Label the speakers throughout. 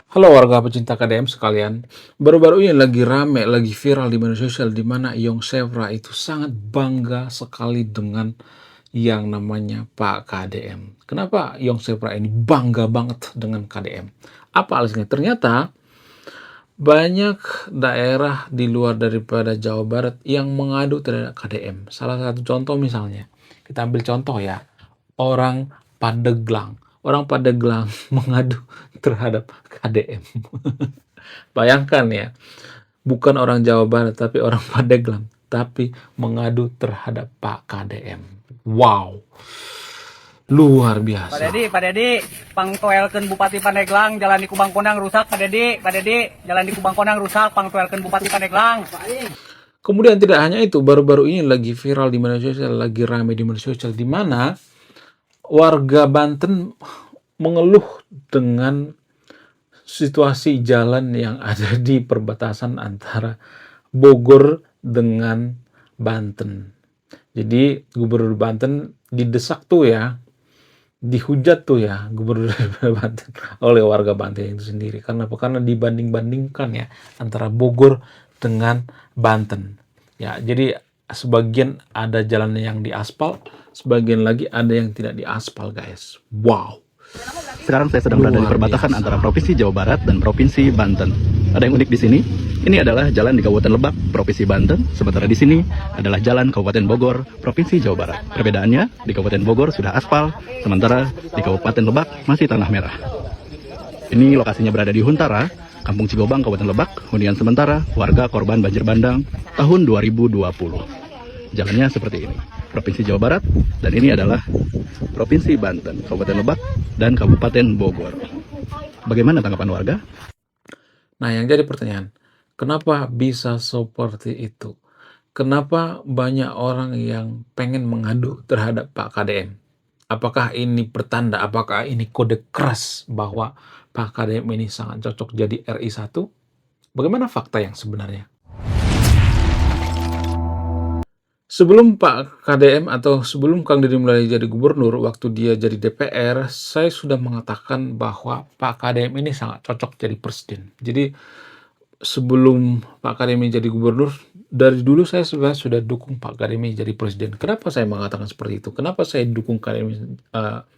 Speaker 1: Halo warga pecinta KDM sekalian, baru-baru ini lagi rame, lagi viral di media sosial di mana Yong Sevra itu sangat bangga sekali dengan yang namanya Pak KDM. Kenapa Yong Sevra ini bangga banget dengan KDM? Apa alasannya? Ternyata banyak daerah di luar daripada Jawa Barat yang mengadu terhadap KDM. Salah satu contoh misalnya, kita ambil contoh ya, orang Pandeglang. Orang Pandeglang mengadu terhadap KDM. Bayangkan ya, bukan orang Jawa Barat, tapi orang Pandeglang, tapi mengadu terhadap Pak KDM. Wow, luar biasa.
Speaker 2: Pak Dedi, pangtoelkeun Bupati Pandeglang, jalan di Kubang Kondang rusak, Pak Dedi, jalan di Kubang Kondang rusak, pangtoelkeun Bupati Pandeglang.
Speaker 1: Kemudian tidak hanya itu, baru-baru ini lagi viral di media sosial, lagi ramai di media sosial, di mana warga Banten mengeluh dengan situasi jalan yang ada di perbatasan antara Bogor dengan Banten. Jadi Gubernur Banten didesak tuh ya, dihujat tuh ya Gubernur Banten oleh warga Banten itu sendiri. Karena apa? Karena dibanding-bandingkan ya antara Bogor dengan Banten. Ya, jadi sebagian ada jalan yang diaspal, sebagian lagi ada yang tidak diaspal, guys. Wow.
Speaker 3: Sekarang saya sedang berada di perbatasan antara Provinsi Jawa Barat dan Provinsi Banten. Ada yang unik di sini. Ini adalah jalan di Kabupaten Lebak, Provinsi Banten. Sementara di sini adalah jalan Kabupaten Bogor, Provinsi Jawa Barat. Perbedaannya, di Kabupaten Bogor sudah aspal, sementara di Kabupaten Lebak masih tanah merah. Ini lokasinya berada di Huntara, Kampung Cigobang, Kabupaten Lebak. Hunian sementara warga korban banjir bandang tahun 2020. Jalannya seperti ini. Provinsi Jawa Barat, dan ini adalah Provinsi Banten, Kabupaten Lebak, dan Kabupaten Bogor. Bagaimana tanggapan warga?
Speaker 1: Nah, yang jadi pertanyaan, kenapa bisa seperti itu? Kenapa banyak orang yang pengen mengadu terhadap Pak KDM? Apakah ini pertanda, apakah ini kode keras bahwa Pak KDM ini sangat cocok jadi RI1? Bagaimana fakta yang sebenarnya? Sebelum Pak KDM atau sebelum Kang Deddy Mulyadi jadi gubernur, waktu dia jadi DPR, saya sudah mengatakan bahwa Pak KDM ini sangat cocok jadi presiden. Jadi sebelum Pak KDM jadi gubernur, dari dulu saya sebenarnya sudah dukung Pak KDM jadi presiden. Kenapa saya mengatakan seperti itu? Kenapa saya dukung KDM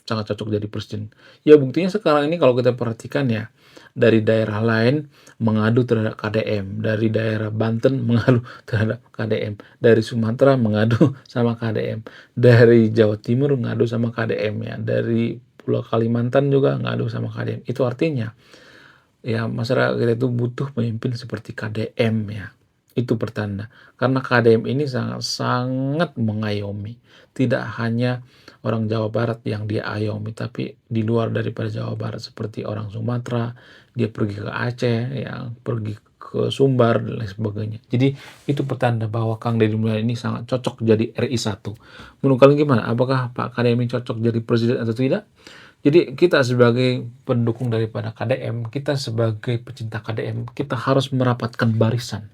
Speaker 1: sangat cocok jadi presiden? Ya buktinya sekarang ini kalau kita perhatikan ya, dari daerah lain mengadu terhadap KDM, dari daerah Banten mengadu terhadap KDM, dari Sumatera mengadu sama KDM, dari Jawa Timur mengadu sama KDM ya, dari Pulau Kalimantan juga ngadu sama KDM. Itu artinya ya masyarakat kita itu butuh pemimpin seperti KDM ya. Itu pertanda. Karena KDM ini sangat mengayomi. Tidak hanya orang Jawa Barat yang dia ayomi, tapi di luar daripada Jawa Barat seperti orang Sumatera, dia pergi ke Aceh, ya, pergi ke Sumbar dan lain sebagainya. Jadi itu pertanda bahwa Kang Deddy Mulyadi ini sangat cocok jadi RI1. Menurut kalian gimana? Apakah Pak KDM ini cocok jadi presiden atau tidak? Jadi kita sebagai pendukung daripada KDM, kita sebagai pecinta KDM, kita harus merapatkan barisan.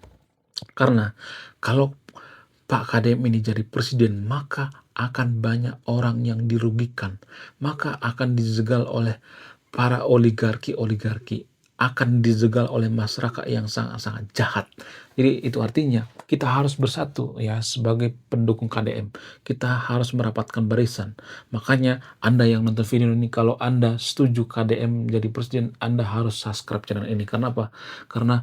Speaker 1: Karena kalau Pak KDM ini jadi presiden, maka akan banyak orang yang dirugikan. Maka akan dijegal oleh para oligarki-oligarki. Akan dijegal oleh masyarakat yang sangat-sangat jahat. Jadi itu artinya kita harus bersatu ya sebagai pendukung KDM. Kita harus merapatkan barisan. Makanya Anda yang nonton video ini, kalau Anda setuju KDM jadi presiden, Anda harus subscribe channel ini. Karena apa? Karena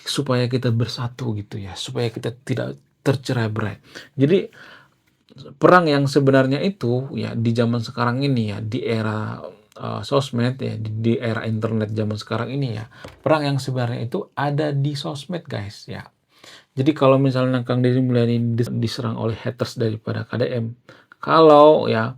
Speaker 1: supaya kita bersatu gitu ya. Supaya kita tidak tercerai-berai. Jadi perang yang sebenarnya itu ya di zaman sekarang ini ya, di era sosmed ya, di era internet zaman sekarang ini ya, perang yang sebenarnya itu ada di sosmed, guys ya. Jadi kalau misalnya Kang Deddy Mulyadi diserang oleh haters daripada KDM, kalau ya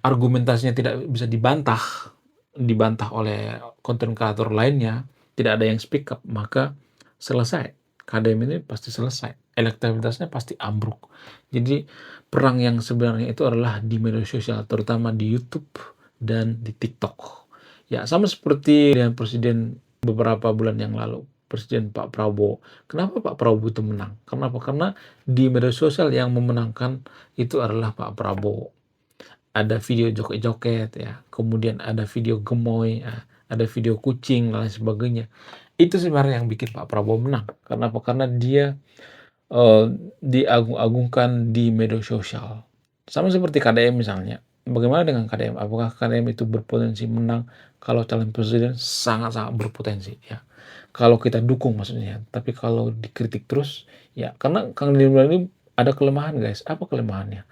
Speaker 1: argumentasinya tidak bisa dibantah oleh konten kreator lainnya, tidak ada yang speak up, maka selesai. KDM ini pasti selesai. Elektabilitasnya pasti ambruk. Jadi perang yang sebenarnya itu adalah di media sosial, terutama di YouTube dan di TikTok. Ya, sama seperti dengan presiden beberapa bulan yang lalu, Presiden Pak Prabowo. Kenapa Pak Prabowo itu menang? Kenapa? Karena di media sosial yang memenangkan itu adalah Pak Prabowo. Ada video joget-joget ya, kemudian ada video gemoy, ya, ada video kucing dan lain sebagainya. Itu sebenarnya yang bikin Pak Prabowo menang. Kenapa? Karena dia diagung-agungkan di media sosial. Sama seperti KDM misalnya. Bagaimana dengan KDM? Apakah KDM itu berpotensi menang kalau calon presiden? Sangat-sangat berpotensi ya. Kalau kita dukung maksudnya. Tapi kalau dikritik terus, ya karena Kang Deddy Mulyadi ini ada kelemahan guys. Apa kelemahannya?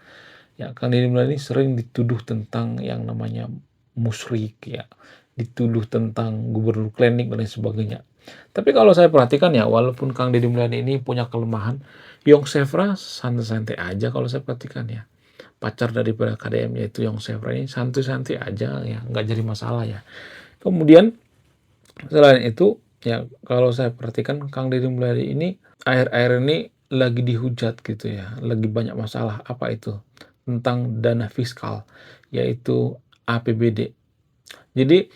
Speaker 1: Ya, Kang Deddy Mulyadi ini sering dituduh tentang yang namanya musyrik ya. Dituduh tentang gubernur klinik dan lain sebagainya. Tapi kalau saya perhatikan ya, walaupun Kang Deddy Mulyadi ini punya kelemahan, Yong Sefra santai-santai aja kalau saya perhatikan ya. Pacar daripada KDM yaitu Yong Sefra ini santai-santai aja ya, nggak jadi masalah ya. Kemudian selain itu ya kalau saya perhatikan Kang Deddy Mulyadi ini akhir-akhir ini lagi dihujat gitu ya, lagi banyak masalah. Apa itu? Tentang dana fiskal, yaitu APBD. Jadi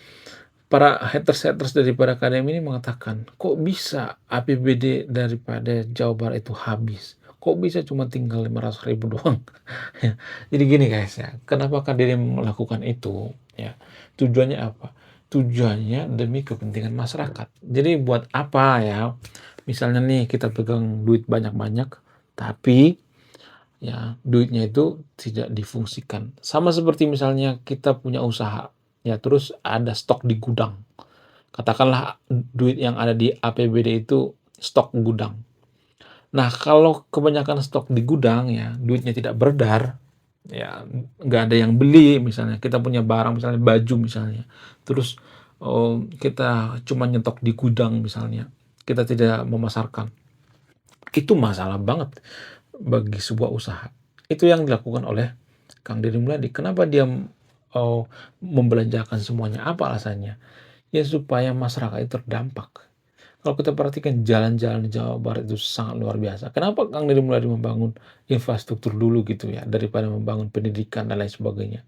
Speaker 1: para haters-haters daripada KDM ini mengatakan, kok bisa APBD daripada Jawa Barat itu habis? Kok bisa cuma tinggal 500.000 doang? Ya, jadi gini guys ya, kenapa KDM melakukan itu? Ya, tujuannya apa? Tujuannya demi kepentingan masyarakat. Jadi buat apa ya? Misalnya nih kita pegang duit banyak-banyak, tapi ya duitnya itu tidak difungsikan. Sama seperti misalnya kita punya usaha, ya terus ada stok di gudang. Katakanlah duit yang ada di APBD itu stok gudang. Nah, kalau kebanyakan stok di gudang ya, duitnya tidak beredar, ya nggak ada yang beli misalnya. Kita punya barang misalnya baju misalnya, terus kita cuma nyetok di gudang misalnya, kita tidak memasarkan. Itu masalah banget bagi sebuah usaha. Itu yang dilakukan oleh Kang Deddy Mulyadi. Kenapa dia membelanjakan semuanya? Apa alasannya? Ya supaya masyarakat itu terdampak. Kalau kita perhatikan jalan-jalan di Jawa Barat itu sangat luar biasa. Kenapa Kang Deddy Mulyadi membangun infrastruktur dulu gitu ya, daripada membangun pendidikan dan lain sebagainya?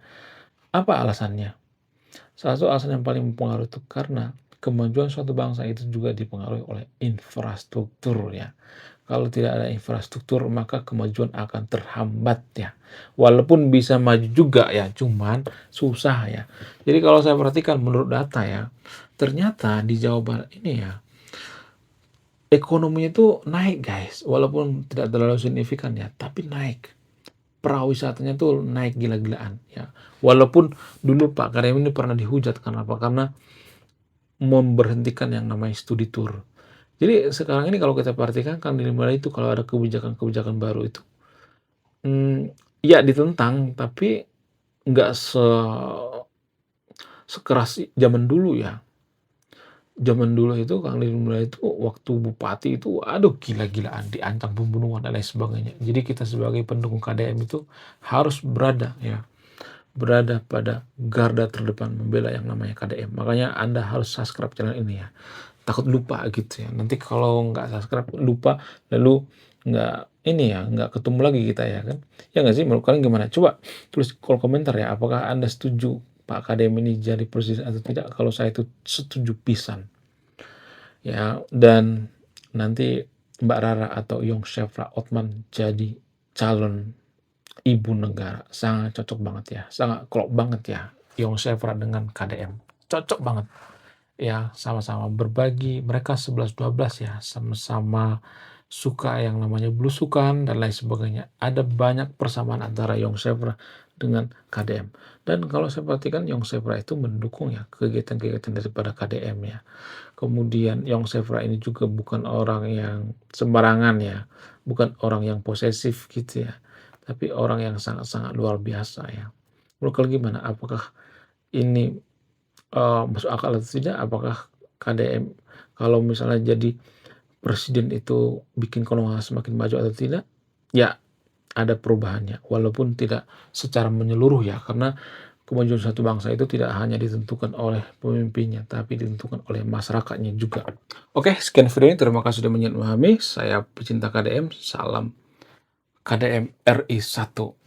Speaker 1: Apa alasannya? Salah satu alasan yang paling mempengaruhi itu karena kemajuan suatu bangsa itu juga dipengaruhi oleh infrastruktur ya. Kalau tidak ada infrastruktur maka kemajuan akan terhambat ya. Walaupun bisa maju juga ya, cuman susah ya. Jadi kalau saya perhatikan menurut data ya, ternyata di Jawa Barat ini ya, ekonominya itu naik guys, walaupun tidak terlalu signifikan ya, tapi naik. Perawisatanya tuh naik gila-gilaan ya. Walaupun dulu Pak Karyam ini pernah dihujat karena apa? Karena memberhentikan yang namanya studi tour. Jadi sekarang ini kalau kita perhatikan Kang Deddy Mulyadi itu kalau ada kebijakan-kebijakan baru itu, ya ditentang tapi nggak sekeras zaman dulu ya. Zaman dulu itu Kang Deddy Mulyadi itu waktu bupati itu aduh gila-gilaan, diancam pembunuhan dan lain sebagainya. Jadi kita sebagai pendukung KDM itu harus berada pada garda terdepan membela yang namanya KDM. Makanya Anda harus subscribe channel ini ya. Takut lupa gitu ya. Nanti kalau nggak subscribe lupa lalu nggak ketemu lagi kita ya kan. Ya nggak sih, menurut kalian gimana? Coba tulis kolom komentar ya, apakah Anda setuju Pak KDM ini jadi presiden atau tidak? Kalau saya itu setuju pisan. Ya, dan nanti Mbak Rara atau Yong Sefra Othman jadi calon ibu negara. Sangat cocok banget ya. Sangat klop banget ya. Yong Sefra dengan KDM. Cocok banget. Ya, sama-sama berbagi. Mereka 11-12 ya. Sama-sama suka yang namanya belusukan dan lain sebagainya. Ada banyak persamaan antara Yong Sefra dengan KDM. Dan kalau saya perhatikan Yong Sefra itu mendukung ya kegiatan-kegiatan daripada KDM ya. Kemudian Yong Sefra ini juga bukan orang yang sembarangan ya. Bukan orang yang posesif gitu ya. Tapi orang yang sangat-sangat luar biasa ya. Menurut kalian gimana? Apakah ini masuk akal atau tidak? Apakah KDM kalau misalnya jadi presiden itu bikin Konoha semakin maju atau tidak? Ya, ada perubahannya. Walaupun tidak secara menyeluruh ya. Karena kemajuan satu bangsa itu tidak hanya ditentukan oleh pemimpinnya, tapi ditentukan oleh masyarakatnya juga. Oke, sekian video ini. Terima kasih sudah memahami. Saya pecinta KDM. Salam KDM RI 1.